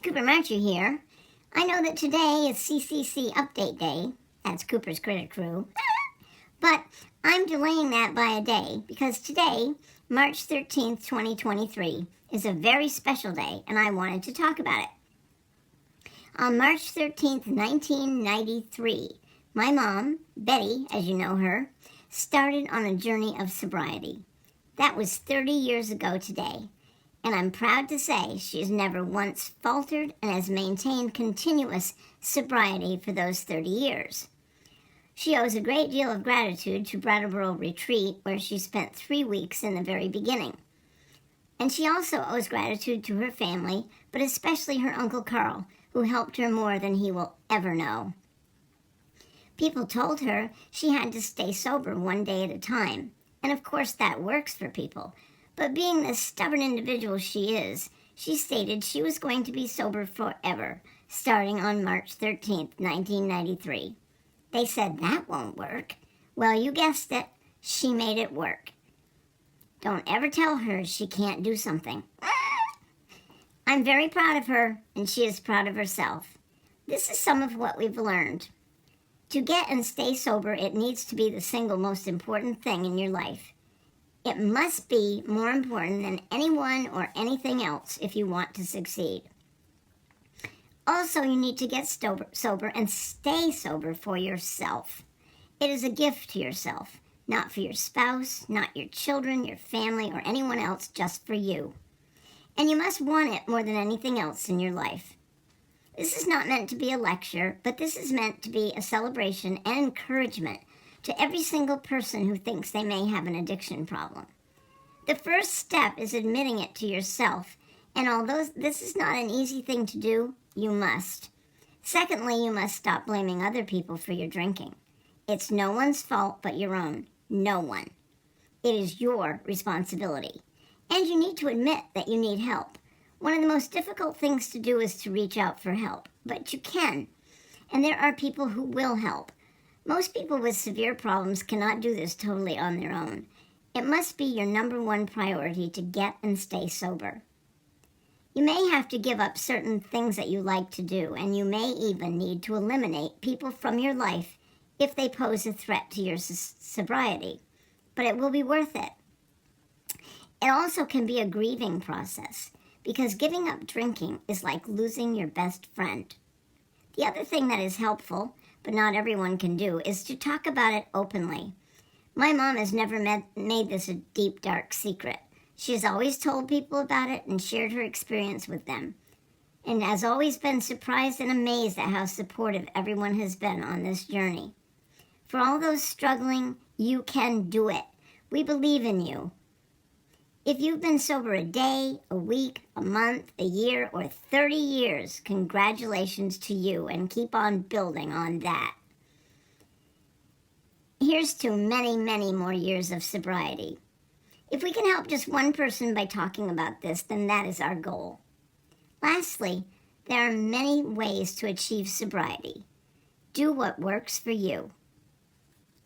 Cooper Marcher here. I know that today is CCC Update Day. That's Cooper's Critter Crew. But I'm delaying that by a day because today, March 13th, 2023, is a very special day and I wanted to talk about it. On March 13th, 1993, my mom, Betty, as you know her, started on a journey of sobriety. That was 30 years ago today. And I'm proud to say she has never once faltered and has maintained continuous sobriety for those 30 years. She owes a great deal of gratitude to Brattleboro Retreat, where she spent 3 weeks in the very beginning. And she also owes gratitude to her family, but especially her Uncle Carl, who helped her more than he will ever know. People told her she had to stay sober one day at a time, and of course that works for people. But being the stubborn individual she is, she stated she was going to be sober forever, starting on March 13th, 1993. They said that won't work. Well, you guessed it, she made it work. Don't ever tell her she can't do something. I'm very proud of her, and she is proud of herself. This is some of what we've learned. To get and stay sober, it needs to be the single most important thing in your life. It must be more important than anyone or anything else if you want to succeed. Also, you need to get sober and stay sober for yourself. It is a gift to yourself, not for your spouse, not your children, your family, or anyone else, just for you. And you must want it more than anything else in your life. This is not meant to be a lecture, but this is meant to be a celebration and encouragement to every single person who thinks they may have an addiction problem. The first step is admitting it to yourself, and although this is not an easy thing to do, you must. Secondly, you must stop blaming other people for your drinking. It's no one's fault but your own. No one. It is your responsibility. And you need to admit that you need help. One of the most difficult things to do is to reach out for help, but you can. And there are people who will help. Most people with severe problems cannot do this totally on their own. It must be your number one priority to get and stay sober. You may have to give up certain things that you like to do, and you may even need to eliminate people from your life if they pose a threat to your sobriety. But it will be worth it. It also can be a grieving process, because giving up drinking is like losing your best friend. The other thing that is helpful, but not everyone can do, is to talk about it openly. My mom has never made this a deep, dark secret. She has always told people about it and shared her experience with them, and has always been surprised and amazed at how supportive everyone has been on this journey. For all those struggling, you can do it. We believe in you. If you've been sober a day, a week, a month, a year, or 30 years, congratulations to you, and keep on building on that. Here's to many, many more years of sobriety. If we can help just one person by talking about this, then that is our goal. Lastly, there are many ways to achieve sobriety. Do what works for you.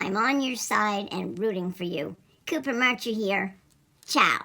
I'm on your side and rooting for you. Cooper Marcher here. Ciao.